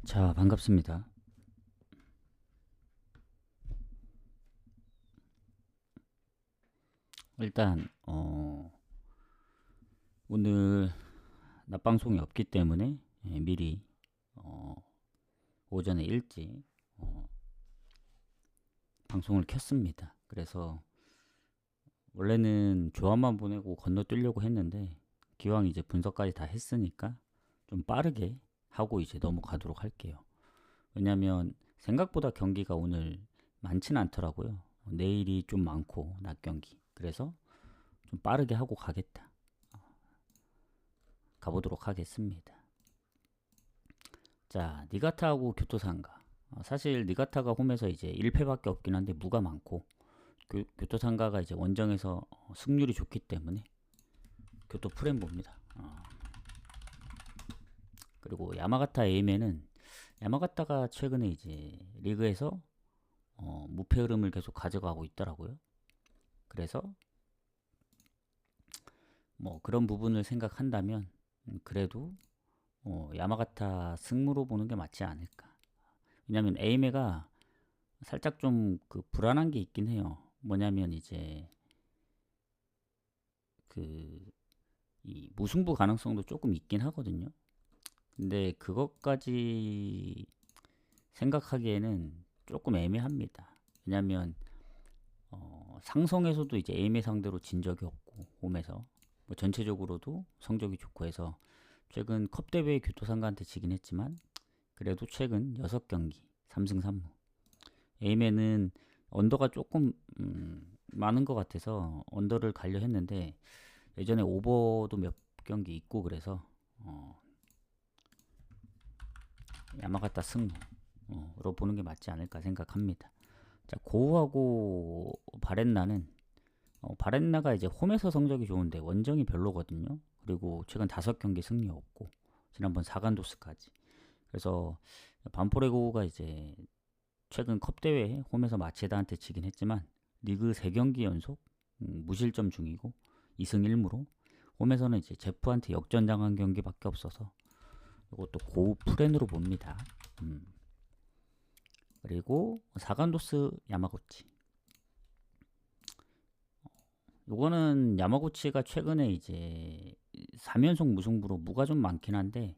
자, 반갑습니다. 일단 오늘 낮방송이 없기 때문에 미리 어, 오전에 일찍 방송을 켰습니다. 그래서 원래는 조합만 보내고 건너뛰려고 했는데 기왕 이제 분석까지 다 했으니까 좀 빠르게 하고 이제 넘어가도록 할게요. 왜냐면 생각보다 경기가 오늘 많지는 않더라고요. 내일이 좀 많고 낮 경기. 그래서 좀 빠르게 하고 가보도록 하겠습니다. 자, 니가타하고 교토상가. 사실 니가타가 홈에서 이제 1패밖에 없긴 한데 무가 많고 교토상가가 이제 원정에서 승률이 좋기 때문에 교토 프렘 봅니다. 그리고 야마가타 에이맨은 야마가타가 최근에 이제 리그에서 무패 흐름을 계속 가져가고 있더라고요. 그래서 뭐 그런 부분을 생각한다면 그래도 야마가타 승무로 보는 게 맞지 않을까. 왜냐면 에이메가 살짝 좀 그 불안한 게 있긴 해요. 뭐냐면 이제 그 이 무승부 가능성도 조금 있긴 하거든요. 근데 그것까지 생각하기에는 조금 애매합니다. 왜냐면 상성에서도 이제 에이메 상대로 진 적이 없고 홈에서 뭐 전체적으로도 성적이 좋고 해서 최근 컵 대회 교토상가한테 지긴 했지만 그래도 최근 6경기 3승 3무. 에이맨은 언더가 조금 많은 것 같아서 언더를 가려 했는데 예전에 오버도 몇 경기 있고 그래서 야마가타 승무로 보는 게 맞지 않을까 생각합니다. 자, 고우하고 바렌나는 바렌나가 이제 홈에서 성적이 좋은데 원정이 별로거든요. 그리고 최근 5경기 승리 없고 지난번 4간도스까지. 그래서 반포레고가 이제 최근 컵 대회에 홈에서 마체다한테 지긴 했지만 리그 3경기 연속 무실점 중이고 2승 1무로 홈에서는 이제 제프한테 역전당한 경기밖에 없어서 이것도 고우 프렌으로 봅니다. 그리고 사간도스 야마구치. 요거는 야마구치가 최근에 이제 3연속 무승부로 무가 좀 많긴 한데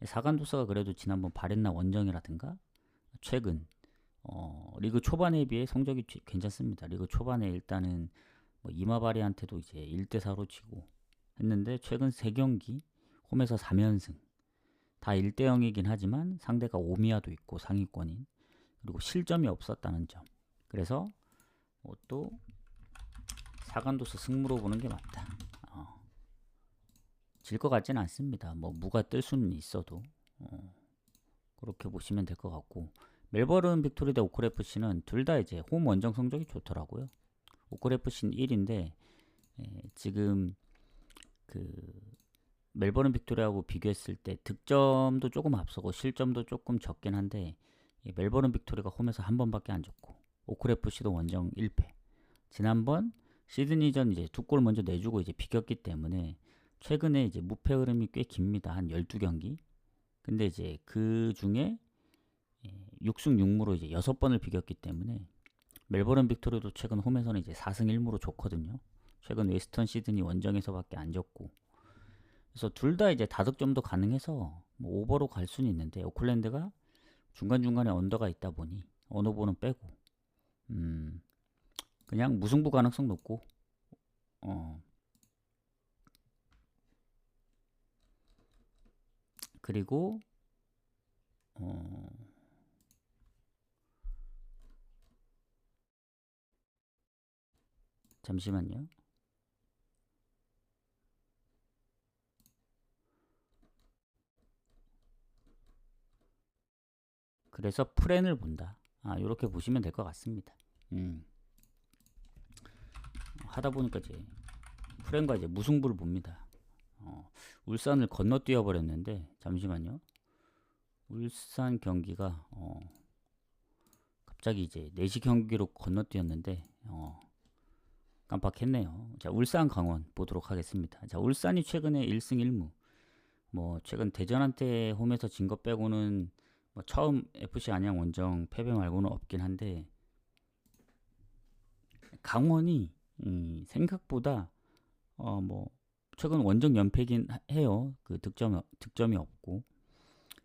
사간도스가 그래도 지난번 바렌나 원정이라든가 최근 리그 초반에 비해 성적이 괜찮습니다. 리그 초반에 일단은 뭐 이마바리한테도 이제 1대4로 지고 했는데 최근 3경기 홈에서 3연승 다 1대0이긴 하지만 상대가 오미야도 있고 상위권인 그리고 실점이 없었다는 점. 그래서 또 사간도스 승무로 보는 게 맞다. 질 것 같지는 않습니다. 뭐 무가 뜰 수는 있어도 그렇게 보시면 될 것 같고 멜버른 빅토리 대 오클 FC는 둘 다 이제 홈 원정 성적이 좋더라고요. 오클 FC는 1인데 지금 그 멜버른 빅토리하고 비교했을 때 득점도 조금 앞서고 실점도 조금 적긴 한데 멜버른 빅토리가 홈에서 한 번밖에 안 졌고 오클 FC도 원정 1패. 지난번 시드니전 이제 2골 먼저 내주고 이제 비겼기 때문에 최근에 이제 무패 흐름이 꽤 깁니다. 한 12경기. 근데 이제 그 중에 6승 6무로 이제 6번을 비겼기 때문에 멜버른 빅토리도 최근 홈에서는 이제 4승 1무로 좋거든요. 최근 웨스턴 시드니 원정에서밖에 안 졌고. 그래서 둘 다 이제 다득점도 가능해서 뭐 오버로 갈 수는 있는데 오클랜드가 중간중간에 언더가 있다 보니 언어보는 빼고 그냥 무승부 가능성 높고 그리고 잠시만요. 그래서 프렌을 본다. 이렇게 보시면 될 것 같습니다. 하다 보니까 이제 프렌과 이제 무승부를 봅니다. 울산을 건너뛰어 버렸는데 잠시만요. 울산 경기가 갑자기 이제 4시 경기로 건너뛰었는데 깜빡했네요. 자, 울산 강원 보도록 하겠습니다. 자, 울산이 최근에 1승 1무. 뭐 최근 대전한테 홈에서 진 것 빼고는 뭐 처음 FC 안양 원정 패배 말고는 없긴 한데 강원이 생각보다 뭐 최근 원정 연패긴 해요. 그 득점이 없고.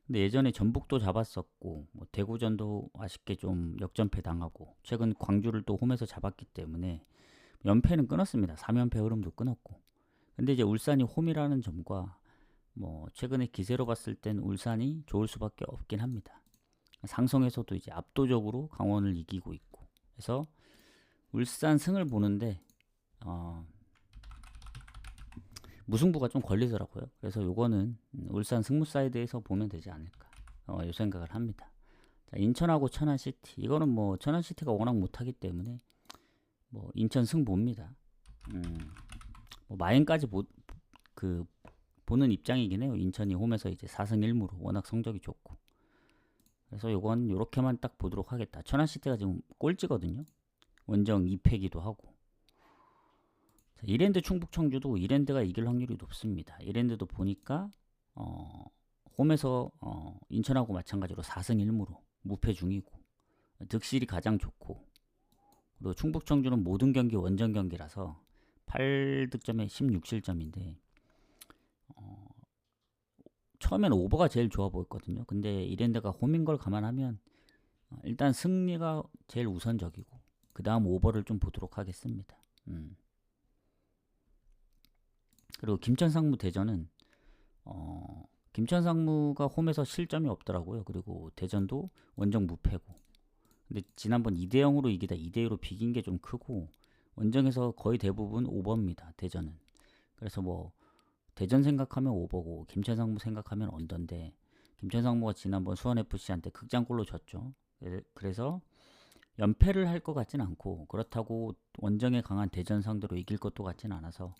근데 예전에 전북도 잡았었고 뭐 대구전도 아쉽게 좀 역전패 당하고 최근 광주를 또 홈에서 잡았기 때문에 연패는 끊었습니다. 3연패 흐름도 끊었고. 근데 이제 울산이 홈이라는 점과 뭐 최근에 기세로 봤을 땐 울산이 좋을 수밖에 없긴 합니다. 상성에서도 이제 압도적으로 강원을 이기고 있고. 그래서 울산 승을 보는데 무승부가 좀 걸리더라고요. 그래서 요거는 울산 승무 사이드에서 보면 되지 않을까 이 생각을 합니다. 자, 인천하고 천안시티 이거는 뭐 천안시티가 워낙 못하기 때문에 뭐 인천 승 봅니다. 뭐 마인까지 보는 입장이긴 해요. 인천이 홈에서 이제 4승 1무로 워낙 성적이 좋고. 그래서 요건 요렇게만 딱 보도록 하겠다. 천안시티가 지금 꼴찌거든요. 원정 2패기도 하고. 자, 이랜드 충북 청주도 이랜드가 이길 확률이 높습니다. 이랜드도 보니까 홈에서 인천하고 마찬가지로 4승 1무로 무패 중이고 득실이 가장 좋고 그리고 충북 청주는 모든 경기 원정 경기라서 8득점에 16실점인데 처음엔 오버가 제일 좋아 보였거든요. 근데 이랜드가 홈인 걸 감안하면 일단 승리가 제일 우선적이고 그 다음 오버를 좀 보도록 하겠습니다. 그리고 김천상무 대전은 김천상무가 홈에서 실점이 없더라고요. 그리고 대전도 원정 무패고. 근데 지난번 2대0으로 이기다 2대2로 비긴 게 좀 크고 원정에서 거의 대부분 오버입니다. 대전은. 그래서 뭐 대전 생각하면 오버고 김천상무 생각하면 언더인데 김천상무가 지난번 수원FC한테 극장골로 졌죠. 그래서 연패를 할 것 같진 않고 그렇다고 원정에 강한 대전 상대로 이길 것도 같진 않아서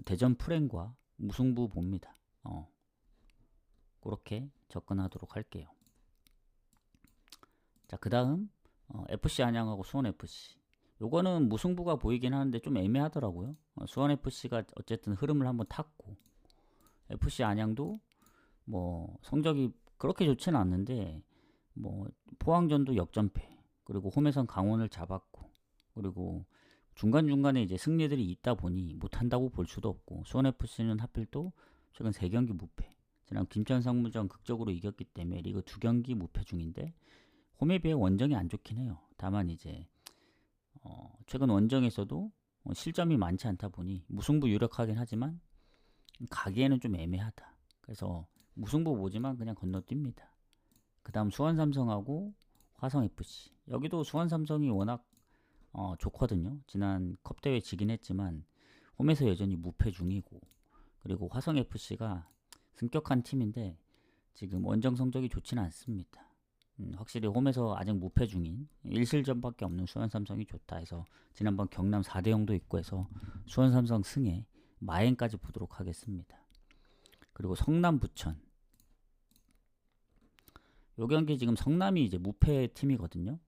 대전 프렌과 무승부 봅니다. 그렇게 접근하도록 할게요. 자, 그 다음 FC 안양하고 수원FC 요거는 무승부가 보이긴 하는데 좀 애매하더라고요. 수원FC가 어쨌든 흐름을 한번 탔고 FC 안양도 뭐 성적이 그렇게 좋지는 않는데 뭐 포항전도 역전패 그리고 홈에선 강원을 잡았고 그리고 중간중간에 이제 승리들이 있다 보니 못한다고 볼 수도 없고 수원FC는 하필 또 최근 3경기 무패 지난 김천상무전 극적으로 이겼기 때문에 리그 2경기 무패 중인데 홈에 비해 원정이 안 좋긴 해요. 다만 이제 최근 원정에서도 실점이 많지 않다 보니 무승부 유력하긴 하지만 가기에는 좀 애매하다. 그래서 무승부 보지만 그냥 건너뜁니다. 그 다음 수원삼성하고 화성FC 여기도 수원삼성이 워낙 좋거든요. 지난 컵대회 지긴 했지만 홈에서 여전히 무패 중이고 그리고 화성FC가 승격한 팀인데 지금 원정 성적이 좋지는 않습니다. 확실히 홈에서 아직 무패 중인 1실점밖에 없는 수원삼성이 좋다 해서 지난번 경남 4대0도 있고 해서 수원삼성 승에 마행까지 보도록 하겠습니다. 그리고 성남 부천 요 경기 지금 성남이 이제 무패 팀이거든요.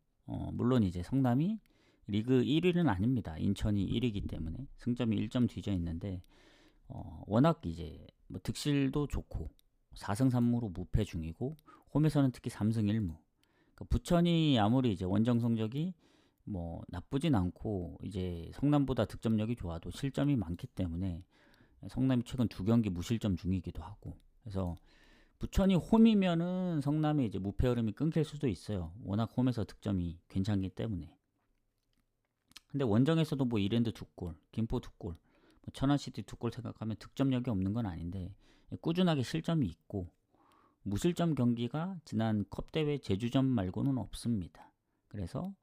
물론 이제 성남이 리그 1위는 아닙니다. 인천이 1위이기 때문에 승점이 1점 뒤져 있는데 워낙 이제 뭐 득실도 좋고 4승 3무로 무패 중이고 홈에서는 특히 3승 1무. 그러니까 부천이 아무리 이제 원정 성적이 뭐 나쁘진 않고 이제 성남보다 득점력이 좋아도 실점이 많기 때문에 성남이 최근 2경기 무실점 중이기도 하고 그래서 부천이 홈이면은 성남이 이제 무패 흐름이 끊길 수도 있어요. 워낙 홈에서 득점이 괜찮기 때문에. 근데 원정에서도 뭐 이랜드 2골, 김포 2골, 뭐 천안시티 2골 생각하면 득점력이 없는 건 아닌데 꾸준하게 실점이 있고 무실점 경기가 지난 컵대회 제주전 말고는 없습니다. 그래서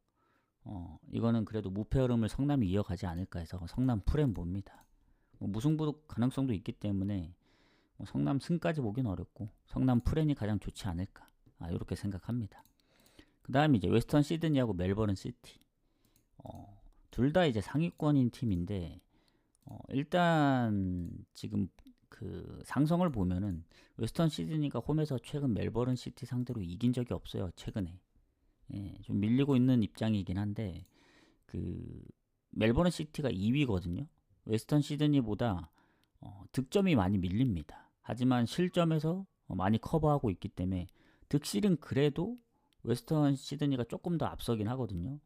이거는 그래도 무패 흐름을 성남이 이어가지 않을까 해서 성남 프렘 봅니다. 뭐 무승부 가능성도 있기 때문에 뭐 성남 승까지 보긴 어렵고 성남 프렌이 가장 좋지 않을까 이렇게 생각합니다. 그 다음에 이제 웨스턴 시드니하고 멜버른 시티 둘 다 이제 상위권인 팀인데 일단 지금 그 상성을 보면은 웨스턴 시드니가 홈에서 최근 멜버른 시티 상대로 이긴 적이 없어요. 최근에 좀 밀리고 있는 입장이긴 한데 그 멜버른 시티가 2위거든요. 웨스턴 시드니보다 득점이 많이 밀립니다. 하지만 실점에서 많이 커버하고 있기 때문에 득실은 그래도 웨스턴 시드니가 조금 더 앞서긴 하거든요.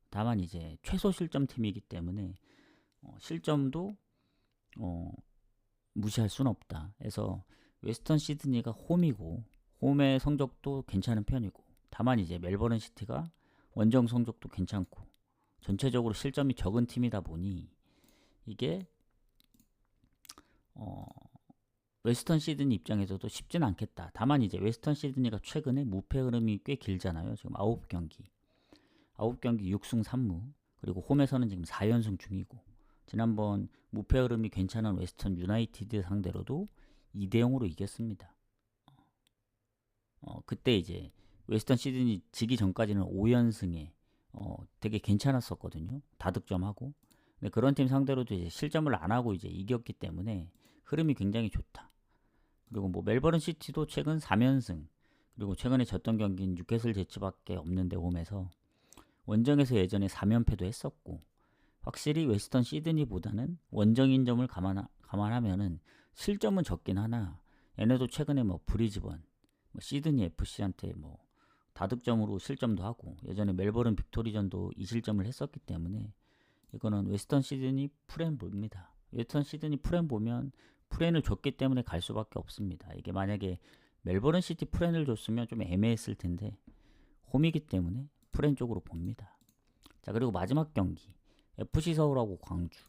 다만 이제 최소 실점 팀이기 때문에 실점도 무시할 수는 없다. 그래서 웨스턴 시드니가 홈이고 홈의 성적도 괜찮은 편이고, 다만 이제 멜버른 시티가 원정 성적도 괜찮고 전체적으로 실점이 적은 팀이다 보니 이게 웨스턴 시드니 입장에서도 쉽진 않겠다. 다만 이제 웨스턴 시드니가 최근에 무패 흐름이 꽤 길잖아요. 지금 9경기 6승 3무, 그리고 홈에서는 지금 4연승 중이고, 지난번 무패 흐름이 괜찮은 웨스턴 유나이티드 상대로도 2대0으로 이겼습니다. 그때 이제 웨스턴 시드니 지기 전까지는 5연승에 되게 괜찮았었거든요. 다득점하고. 근데 그런 팀 상대로도 이제 실점을 안 하고 이제 이겼기 때문에 흐름이 굉장히 좋다. 그리고 뭐 멜버른 시티도 최근 3연승, 그리고 최근에 졌던 경기는 뉴캐슬 제츠밖에 없는데 홈에서 원정에서 예전에 3연패도 했었고, 확실히 웨스턴 시드니보다는 원정인 점을 감안하면은 실점은 적긴 하나, 얘네도 최근에 뭐 브리즈번, 뭐 시드니 FC한테 뭐 다득점으로 실점도 하고, 예전에 멜버른 빅토리전도 2실점을 했었기 때문에 이거는 웨스턴 시드니 프렌보입니다. 웨스턴 시드니 프렌 보면 프렌을 줬기 때문에 갈 수밖에 없습니다. 이게 만약에 멜버른 시티 프렌을 줬으면 좀 애매했을 텐데 홈이기 때문에 프렌 쪽으로 봅니다. 자, 그리고 마지막 경기 FC 서울하고 광주.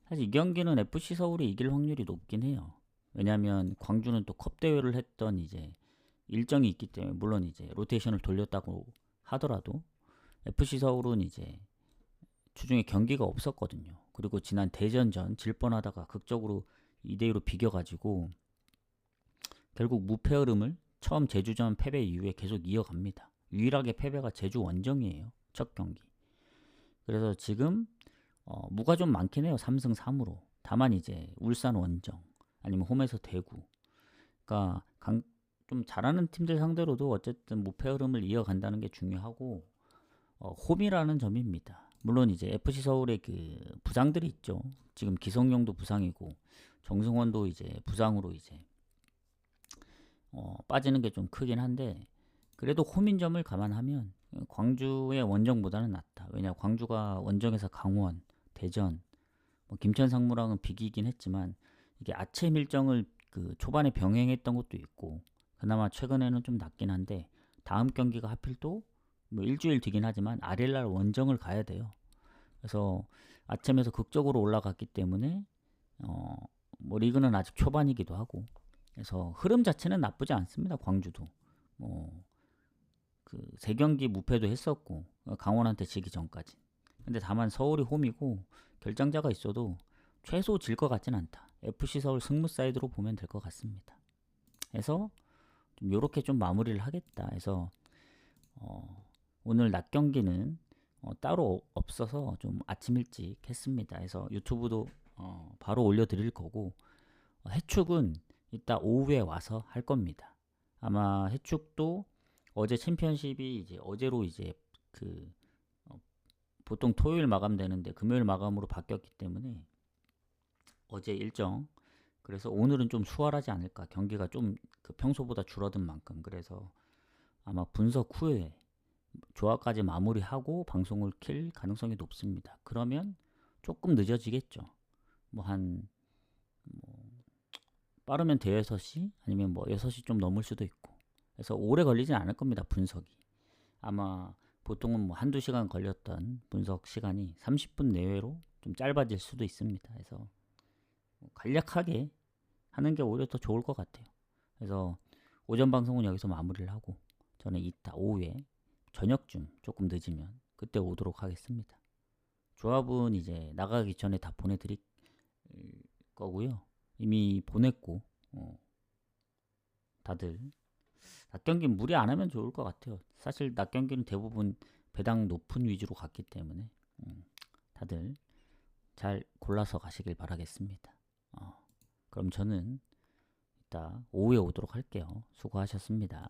사실 이 경기는 FC 서울이 이길 확률이 높긴 해요. 왜냐하면 광주는 또 컵 대회를 했던 이제 일정이 있기 때문에, 물론 이제 로테이션을 돌렸다고 하더라도 FC 서울은 이제 주중에 경기가 없었거든요. 그리고 지난 대전전 질 뻔하다가 극적으로 2대2로 비겨가지고 결국 무패 흐름을 처음 제주전 패배 이후에 계속 이어갑니다. 유일하게 패배가 제주 원정이에요. 첫 경기. 그래서 지금 무가 좀 많긴 해요. 3승 3무로. 다만 이제 울산 원정 아니면 홈에서 대구, 그러니까 좀 잘하는 팀들 상대로도 어쨌든 무패 흐름을 이어간다는 게 중요하고, 홈이라는 점입니다. 물론 이제 FC 서울의 그 부상들이 있죠. 지금 기성용도 부상이고 정승원도 이제 부상으로 이제 빠지는 게 좀 크긴 한데, 그래도 홈인점을 감안하면 광주의 원정보다는 낫다. 왜냐, 광주가 원정에서 강원, 대전, 뭐 김천 상무랑은 비기긴 했지만 이게 아침 일정을 그 초반에 병행했던 것도 있고, 그나마 최근에는 좀 낫긴 한데 다음 경기가 하필 또 뭐 일주일 뒤긴 하지만 아릴날 원정을 가야 돼요. 그래서 아침에서 극적으로 올라갔기 때문에 뭐 리그는 아직 초반이기도 하고, 그래서 흐름 자체는 나쁘지 않습니다. 광주도 뭐 그 3경기 무패도 했었고 강원한테 지기 전까지. 근데 다만 서울이 홈이고 결장자가 있어도 최소 질 것 같진 않다. FC 서울 승무 사이드로 보면 될 것 같습니다. 그래서 좀 요렇게 좀 마무리를 하겠다 해서 오늘 낮 경기는 따로 없어서 좀 아침 일찍 했습니다. 그래서 유튜브도 바로 올려드릴 거고, 해축은 이따 오후에 와서 할 겁니다. 아마 해축도 어제 챔피언십이 이제 어제로 이제 그 보통 토요일 마감되는데 금요일 마감으로 바뀌었기 때문에 어제 일정, 그래서 오늘은 좀 수월하지 않을까. 경기가 좀 그 평소보다 줄어든 만큼. 그래서 아마 분석 후에 조화까지 마무리하고 방송을 킬 가능성이 높습니다. 그러면 조금 늦어지겠죠. 뭐 빠르면 대여섯 6시 아니면 뭐 6시 좀 넘을 수도 있고. 그래서 오래 걸리진 않을 겁니다. 분석이. 아마 보통은 뭐 한두 시간 걸렸던 분석 시간이 30분 내외로 좀 짧아질 수도 있습니다. 그래서 간략하게 하는 게 오히려 더 좋을 것 같아요. 그래서 오전 방송은 여기서 마무리를 하고 저는 이따 오후에 저녁쯤 조금 늦으면 그때 오도록 하겠습니다. 조합은 이제 나가기 전에 다 보내드릴 거고요. 이미 보냈고 다들 낮 경기는 무리 안 하면 좋을 것 같아요. 사실 낮 경기는 대부분 배당 높은 위주로 갔기 때문에 다들 잘 골라서 가시길 바라겠습니다. 그럼 저는 이따 오후에 오도록 할게요. 수고하셨습니다.